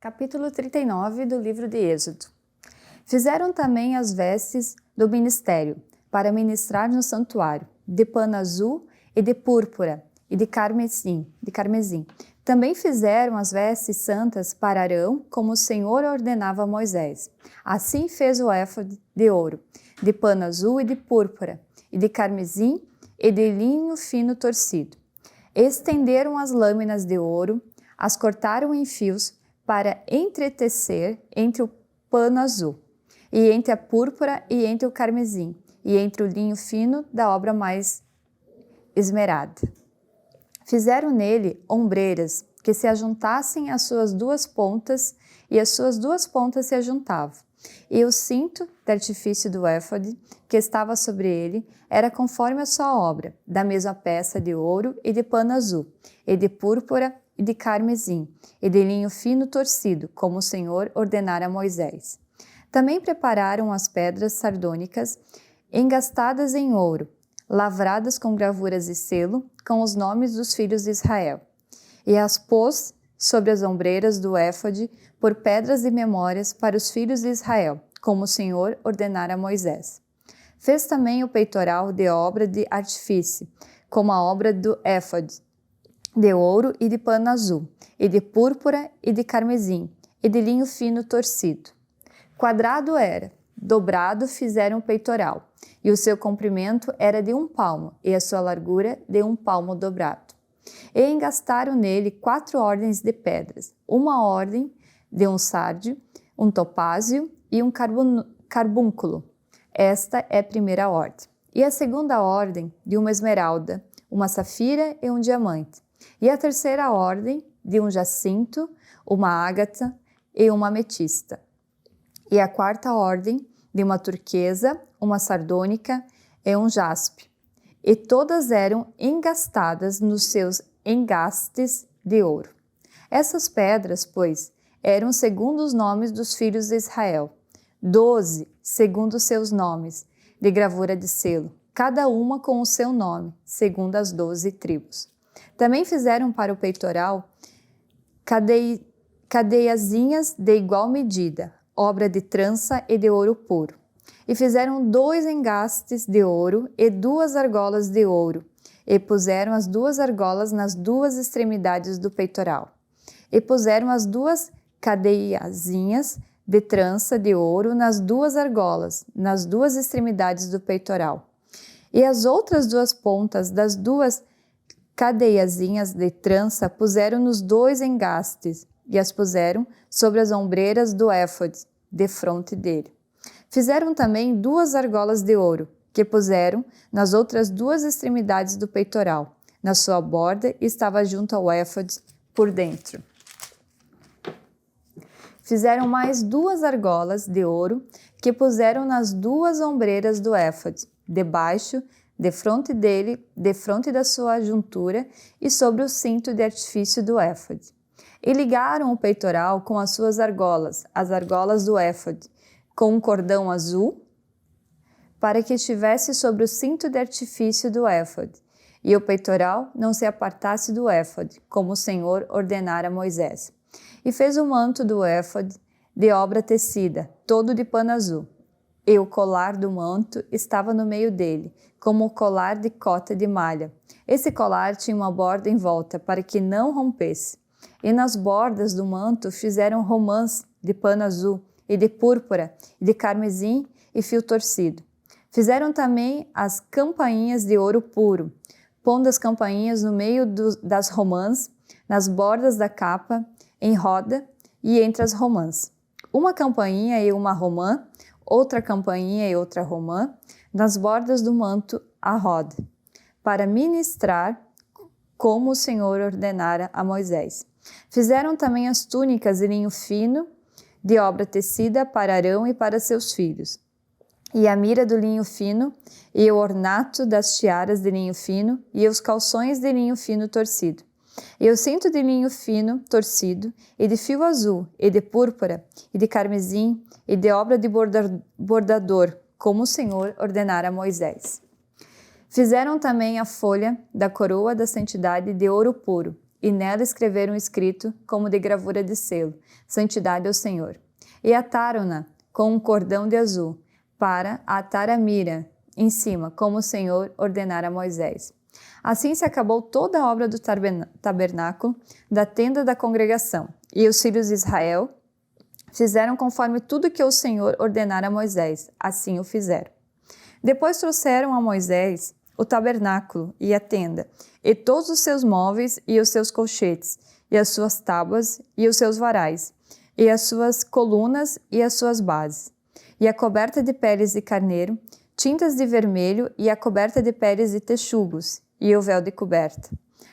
Capítulo 39 do livro de Êxodo. Fizeram também as vestes do ministério, para ministrar no santuário, de pano azul e de púrpura e de carmesim. Também fizeram as vestes santas para Arão, como o Senhor ordenava a Moisés. Assim fez o éfode de ouro, de pano azul e de púrpura, e de carmesim e de linho fino torcido. Estenderam as lâminas de ouro, as cortaram em fios, para entretecer entre o pano azul, e entre a púrpura e entre o carmesim, e entre o linho fino da obra mais esmerada. Fizeram nele ombreiras que se ajuntassem às suas duas pontas, e as suas duas pontas se ajuntavam. E o cinto de artifício do éfode, que estava sobre ele, era conforme a sua obra, da mesma peça de ouro e de pano azul, e de púrpura e de carmesim, e de linho fino torcido, como o Senhor ordenara a Moisés. Também prepararam as pedras sardônicas, engastadas em ouro, lavradas com gravuras de selo, com os nomes dos filhos de Israel, e as pôs sobre as ombreiras do éfode por pedras de memórias para os filhos de Israel, como o Senhor ordenara a Moisés. Fez também o peitoral de obra de artifício, como a obra do éfode, de ouro e de pano azul, e de púrpura e de carmesim, e de linho fino torcido. Quadrado era, dobrado fizeram o peitoral, e o seu comprimento era de 1 palmo, e a sua largura de 1 palmo dobrado. E engastaram nele 4 ordens de pedras, uma ordem de um sárdio, um topázio e um carbúnculo. Esta é a primeira ordem. E a segunda ordem de uma esmeralda, uma safira e um diamante. E a terceira ordem de um jacinto, uma ágata e uma ametista. E a quarta ordem de uma turquesa, uma sardônica e um jaspe. E todas eram engastadas nos seus engastes de ouro. Essas pedras, pois, eram segundo os nomes dos filhos de Israel, 12 segundo seus nomes, de gravura de selo, cada uma com o seu nome, segundo as 12 tribos. Também fizeram para o peitoral cadeiazinhas de igual medida, obra de trança e de ouro puro. E fizeram 2 engastes de ouro e 2 argolas de ouro, e puseram as 2 argolas nas 2 extremidades do peitoral. E puseram as 2 cadeiazinhas de trança de ouro nas 2 argolas, nas 2 extremidades do peitoral. E as outras 2 pontas das 2 cadeiazinhas de trança puseram nos 2 engastes e as puseram sobre as ombreiras do éfode, defronte dele. Fizeram também 2 argolas de ouro, que puseram nas outras 2 extremidades do peitoral. Na sua borda estava junto ao éfode por dentro. Fizeram mais 2 argolas de ouro, que puseram nas 2 ombreiras do éfode, debaixo, defronte dele, defronte da sua juntura e sobre o cinto de artifício do éfode. E ligaram o peitoral com as suas argolas, as argolas do éfode, com um cordão azul, para que estivesse sobre o cinto de artifício do éfode, e o peitoral não se apartasse do éfode, como o Senhor ordenara a Moisés. E fez o manto do éfode de obra tecida, todo de pano azul. E o colar do manto estava no meio dele, como o colar de cota de malha. Esse colar tinha uma borda em volta, para que não rompesse. E nas bordas do manto fizeram romãs de pano azul, e de púrpura, e de carmesim e fio torcido. Fizeram também as campainhas de ouro puro, pondo as campainhas no meio das romãs, nas bordas da capa, em roda e entre as romãs. Uma campainha e uma romã, outra campainha e outra romã, nas bordas do manto à roda, para ministrar como o Senhor ordenara a Moisés. Fizeram também as túnicas de linho fino, de obra tecida para Arão e para seus filhos, e a mira do linho fino, e o ornato das tiaras de linho fino, e os calções de linho fino torcido, e o cinto de linho fino torcido, e de fio azul, e de púrpura, e de carmesim, e de obra de bordador, como o Senhor ordenara a Moisés. Fizeram também a folha da coroa da santidade de ouro puro, e nela escreveram escrito, como de gravura de selo, santidade ao Senhor. E ataram-na com um cordão de azul, para atar a mira em cima, como o Senhor ordenara a Moisés. Assim se acabou toda a obra do tabernáculo, da tenda da congregação, e os filhos de Israel fizeram conforme tudo que o Senhor ordenara a Moisés, assim o fizeram. Depois trouxeram a Moisés o tabernáculo e a tenda, e todos os seus móveis e os seus colchetes, e as suas tábuas e os seus varais, e as suas colunas e as suas bases, e a coberta de peles de carneiro, tintas de vermelho e a coberta de peles de texugos, e o véu de coberta,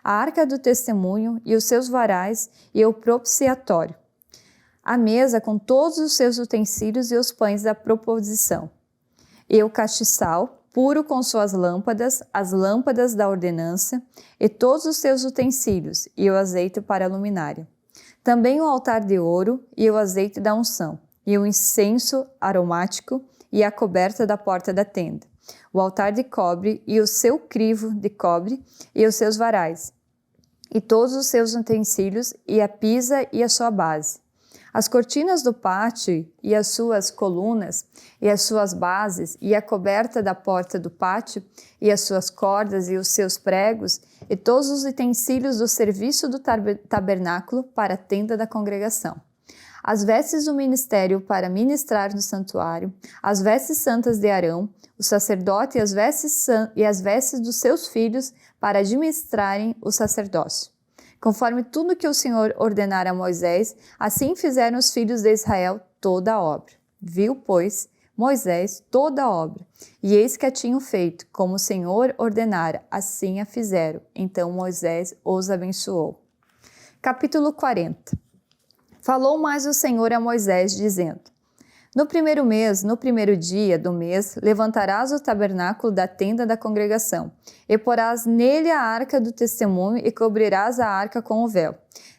a arca do testemunho e os seus varais e o propiciatório, a mesa com todos os seus utensílios e os pães da proposição, e o castiçal, puro com suas lâmpadas, as lâmpadas da ordenança, e todos os seus utensílios, e o azeite para a luminária. Também o altar de ouro, e o azeite da unção, e o incenso aromático, e a coberta da porta da tenda, o altar de cobre, e o seu crivo de cobre, e os seus varais, e todos os seus utensílios, e a pisa e a sua base, as cortinas do pátio e as suas colunas e as suas bases e a coberta da porta do pátio e as suas cordas e os seus pregos e todos os utensílios do serviço do tabernáculo para a tenda da congregação. As vestes do ministério para ministrar no santuário, as vestes santas de Arão, o sacerdote e as vestes dos seus filhos para administrarem o sacerdócio. Conforme tudo que o Senhor ordenara a Moisés, assim fizeram os filhos de Israel toda a obra. Viu, pois, Moisés toda a obra, e eis que a tinham feito, como o Senhor ordenara, assim a fizeram. Então Moisés os abençoou. Capítulo 40. Falou mais o Senhor a Moisés, dizendo: No primeiro mês, no primeiro dia do mês, levantarás o tabernáculo da tenda da congregação, e porás nele a arca do testemunho e cobrirás a arca com o véu.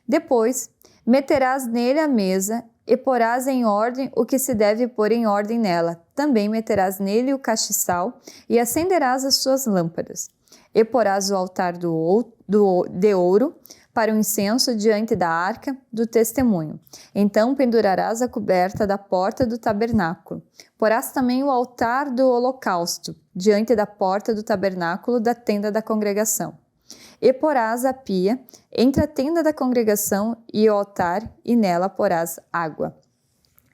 Depois, meterás nele a mesa e porás em ordem o que se deve pôr em ordem nela. Também meterás nele o castiçal e acenderás as suas lâmpadas. E porás o altar de ouro para o incenso diante da arca do testemunho. Então pendurarás a coberta da porta do tabernáculo. Porás também o altar do holocausto diante da porta do tabernáculo da tenda da congregação. E porás a pia entre a tenda da congregação e o altar, e nela porás água.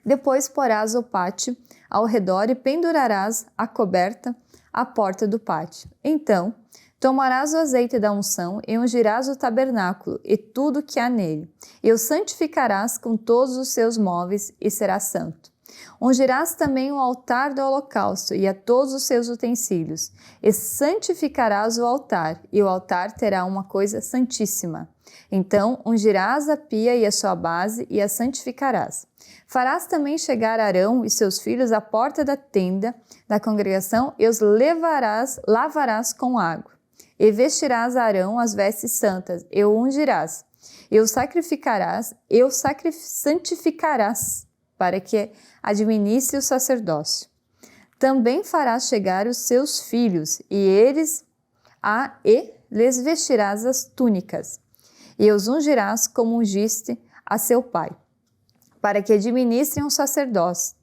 Depois porás o pátio ao redor e pendurarás a coberta à porta do pátio. Então tomarás o azeite da unção e ungirás o tabernáculo e tudo que há nele, e o santificarás com todos os seus móveis, e será santo. Ungirás também o altar do holocausto e a todos os seus utensílios, e santificarás o altar, e o altar terá uma coisa santíssima. Então ungirás a pia e a sua base, e a santificarás. Farás também chegar Arão e seus filhos à porta da tenda da congregação, e os lavarás com água. E vestirás a Arão as vestes santas, e o ungirás, e o santificarás, para que administre o sacerdócio. Também farás chegar os seus filhos, e lhes vestirás as túnicas, e os ungirás como ungiste a seu pai, para que administrem o sacerdócio,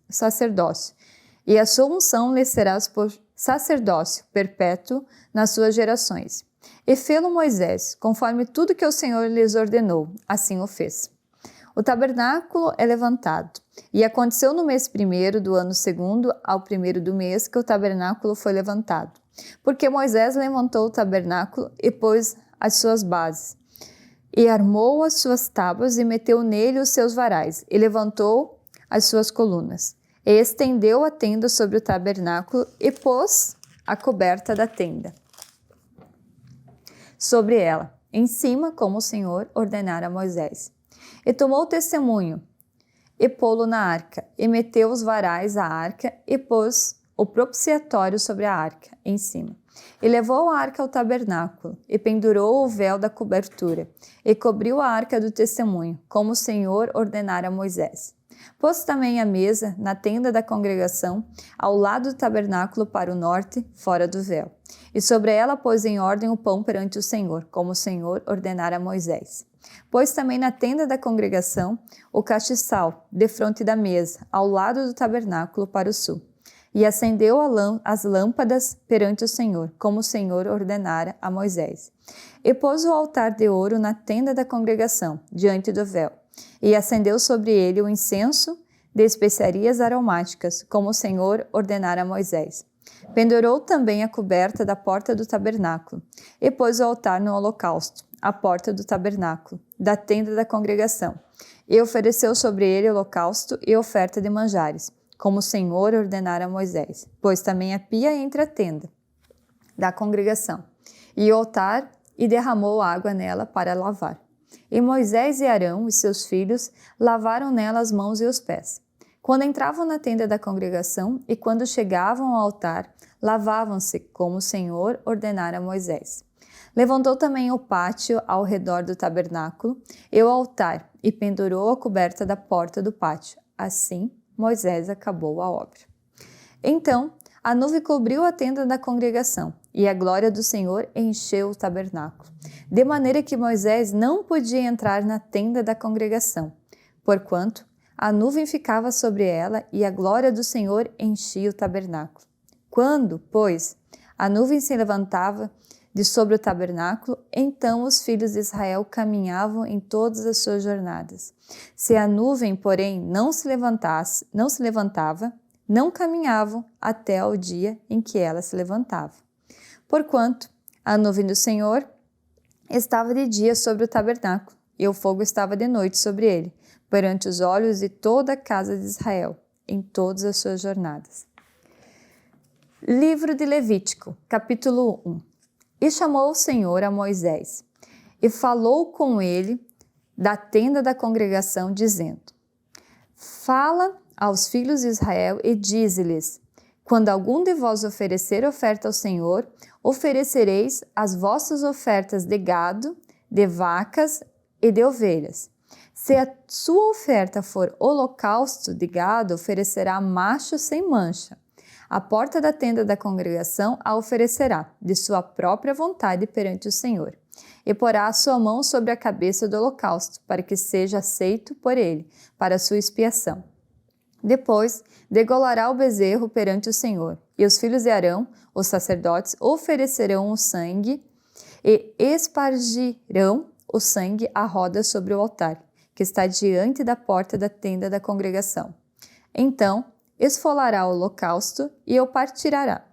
e a sua unção lhes serás por sacerdócio perpétuo nas suas gerações. E fê-lo Moisés, conforme tudo que o Senhor lhes ordenou, assim o fez. O tabernáculo é levantado, e aconteceu no mês primeiro do ano segundo ao primeiro do mês que o tabernáculo foi levantado, porque Moisés levantou o tabernáculo e pôs as suas bases, e armou as suas tábuas e meteu nele os seus varais, e levantou as suas colunas. E estendeu a tenda sobre o tabernáculo e pôs a coberta da tenda sobre ela, em cima, como o Senhor ordenara a Moisés. E tomou o testemunho e pô-lo na arca, e meteu os varais à arca e pôs o propiciatório sobre a arca, em cima. E levou a arca ao tabernáculo, e pendurou o véu da cobertura, e cobriu a arca do testemunho, como o Senhor ordenara a Moisés. Pôs também a mesa na tenda da congregação, ao lado do tabernáculo para o norte, fora do véu. E sobre ela pôs em ordem o pão perante o Senhor, como o Senhor ordenara a Moisés. Pôs também na tenda da congregação o castiçal, defronte da mesa, ao lado do tabernáculo para o sul. E acendeu as lâmpadas perante o Senhor, como o Senhor ordenara a Moisés. E pôs o altar de ouro na tenda da congregação, diante do véu. E acendeu sobre ele o incenso de especiarias aromáticas, como o Senhor ordenara a Moisés. Pendurou também a coberta da porta do tabernáculo, e pôs o altar no holocausto, à porta do tabernáculo, da tenda da congregação, e ofereceu sobre ele holocausto e oferta de manjares, como o Senhor ordenara a Moisés. Pôs também a pia entre a tenda da congregação, e o altar, e derramou água nela para lavar. E Moisés e Arão e seus filhos lavaram nela as mãos e os pés. Quando entravam na tenda da congregação e quando chegavam ao altar, lavavam-se, como o Senhor ordenara a Moisés. Levantou também o pátio ao redor do tabernáculo e o altar, e pendurou a coberta da porta do pátio. Assim, Moisés acabou a obra. Então, a nuvem cobriu a tenda da congregação, e a glória do Senhor encheu o tabernáculo, de maneira que Moisés não podia entrar na tenda da congregação, porquanto a nuvem ficava sobre ela e a glória do Senhor enchia o tabernáculo. Quando, pois, a nuvem se levantava de sobre o tabernáculo, então os filhos de Israel caminhavam em todas as suas jornadas. Se a nuvem, porém, não se levantava, não caminhavam até ao dia em que ela se levantava. Porquanto a nuvem do Senhor estava de dia sobre o tabernáculo, e o fogo estava de noite sobre ele, perante os olhos de toda a casa de Israel, em todas as suas jornadas. Livro de Levítico, capítulo 1. E chamou o Senhor a Moisés, e falou com ele da tenda da congregação, dizendo: Fala aos filhos de Israel e dize-lhes: Quando algum de vós oferecer oferta ao Senhor, oferecereis as vossas ofertas de gado, de vacas e de ovelhas. Se a sua oferta for holocausto de gado, oferecerá macho sem mancha. A porta da tenda da congregação a oferecerá, de sua própria vontade perante o Senhor. E porá a sua mão sobre a cabeça do holocausto, para que seja aceito por ele, para a sua expiação. Depois, degolará o bezerro perante o Senhor, e os filhos de Arão, os sacerdotes, oferecerão o sangue e espargirão o sangue à roda sobre o altar, que está diante da porta da tenda da congregação. Então, esfolará o holocausto e o partirá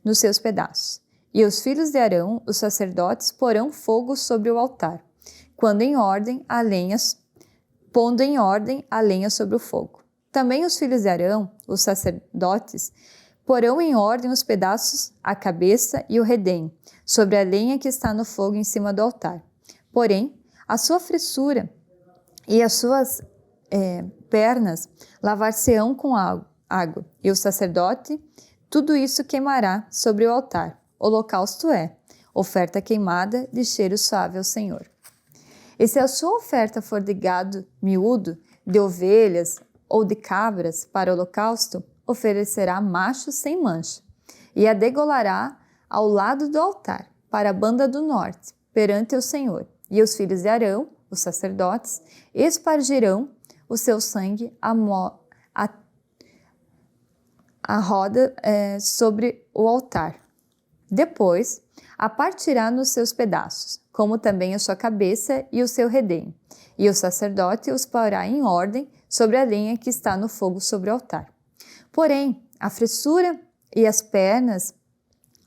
nos seus pedaços. E os filhos de Arão, os sacerdotes, porão fogo sobre o altar, pondo em ordem a lenha sobre o fogo. Também os filhos de Arão, os sacerdotes, porão em ordem os pedaços, a cabeça e o redenho, sobre a lenha que está no fogo em cima do altar. Porém, a sua fressura e as suas pernas lavar-se-ão com água, e o sacerdote tudo isso queimará sobre o altar. Holocausto é oferta queimada de cheiro suave ao Senhor. E se a sua oferta for de gado miúdo, de ovelhas ou de cabras para holocausto, oferecerá macho sem mancha, e a degolará ao lado do altar, para a banda do norte, perante o Senhor. E os filhos de Arão, os sacerdotes, espargirão o seu sangue a roda sobre o altar. Depois, a partirá nos seus pedaços, como também a sua cabeça e o seu redenho. E o sacerdote os porá em ordem sobre a lenha que está no fogo sobre o altar. Porém, a fressura e as pernas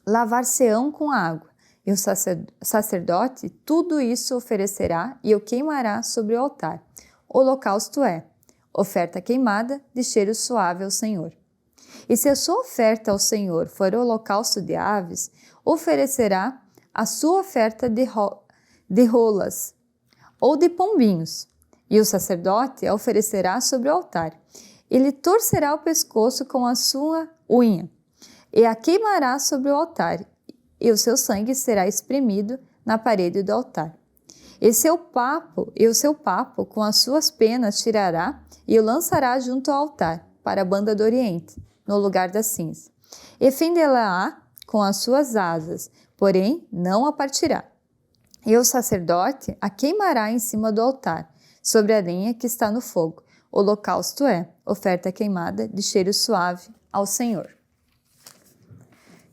lavar-se-ão com água, e o sacerdote tudo isso oferecerá e o queimará sobre o altar. Holocausto é oferta queimada de cheiro suave ao Senhor. E se a sua oferta ao Senhor for holocausto de aves, oferecerá a sua oferta de rolas ou de pombinhos, e o sacerdote a oferecerá sobre o altar. Ele torcerá o pescoço com a sua unha, e a queimará sobre o altar, e o seu sangue será espremido na parede do altar. E o seu papo com as suas penas tirará e o lançará junto ao altar, para a banda do oriente, no lugar da cinza. E fendê-la-á com as suas asas, porém não a partirá. E o sacerdote a queimará em cima do altar, sobre a lenha que está no fogo. Holocausto é oferta queimada de cheiro suave ao Senhor.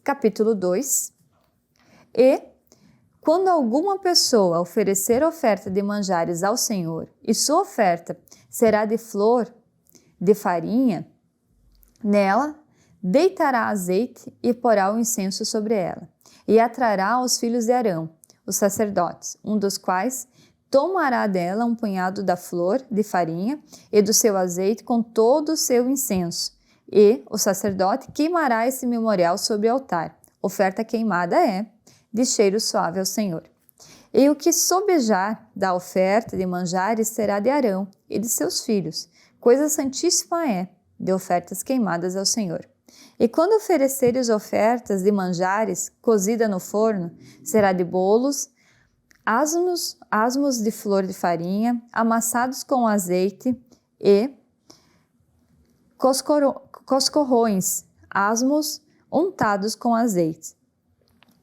Capítulo 2. E, quando alguma pessoa oferecer oferta de manjares ao Senhor, e sua oferta será de flor de farinha, nela deitará azeite e porá o incenso sobre ela, e a trará aos filhos de Arão, os sacerdotes, um dos quais tomará dela um punhado da flor de farinha e do seu azeite com todo o seu incenso, e o sacerdote queimará esse memorial sobre o altar. Oferta queimada é de cheiro suave ao Senhor. E o que sobejar da oferta de manjares será de Arão e de seus filhos. Coisa santíssima é de ofertas queimadas ao Senhor. E quando ofereceres ofertas de manjares cozida no forno, será de bolos, asmos de flor de farinha, amassados com azeite, e coscorrões, asmos untados com azeite.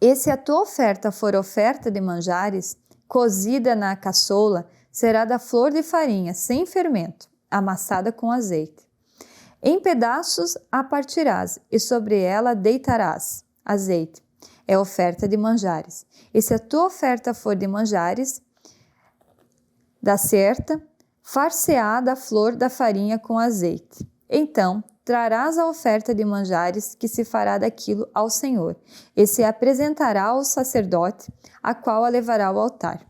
E se a tua oferta for oferta de manjares, cozida na caçoula, será da flor de farinha, sem fermento, amassada com azeite. Em pedaços a partirás, e sobre ela deitarás azeite. É oferta de manjares. E se a tua oferta for de manjares, da certa, far-se-á da flor da farinha com azeite. Então, trarás a oferta de manjares que se fará daquilo ao Senhor, e se apresentará ao sacerdote, a qual a levará ao altar.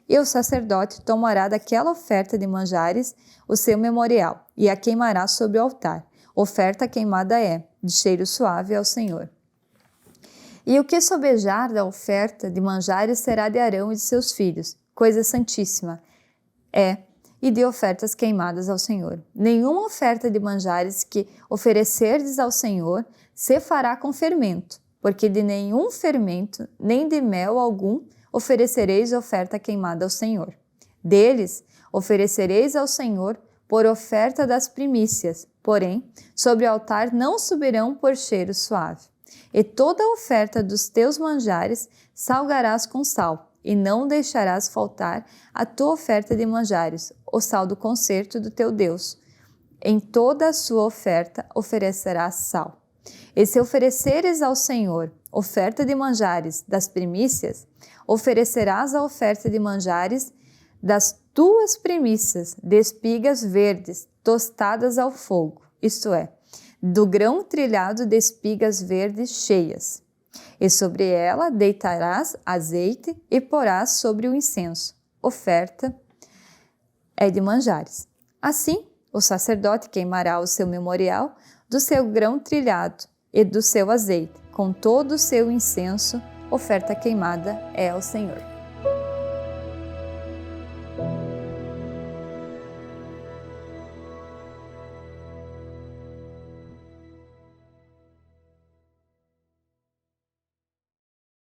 E o sacerdote tomará daquela oferta de manjares o seu memorial, e a queimará sobre o altar. Oferta queimada é, de cheiro suave ao Senhor. E o que sobejar da oferta de manjares será de Arão e de seus filhos, coisa santíssima é, e de ofertas queimadas ao Senhor. Nenhuma oferta de manjares que oferecerdes ao Senhor se fará com fermento, porque de nenhum fermento, nem de mel algum, oferecereis oferta queimada ao Senhor. Deles oferecereis ao Senhor por oferta das primícias, porém, sobre o altar não subirão por cheiro suave. E toda a oferta dos teus manjares salgarás com sal, e não deixarás faltar a tua oferta de manjares, o sal do concerto do teu Deus. Em toda a sua oferta oferecerás sal. E se ofereceres ao Senhor oferta de manjares das primícias, oferecerás a oferta de manjares das tuas primícias de espigas verdes, tostadas ao fogo, isto é, do grão trilhado de espigas verdes cheias. E sobre ela deitarás azeite e porás sobre o incenso. Oferta é de manjares. Assim, o sacerdote queimará o seu memorial do seu grão trilhado e do seu azeite, com todo o seu incenso. Oferta queimada é ao Senhor.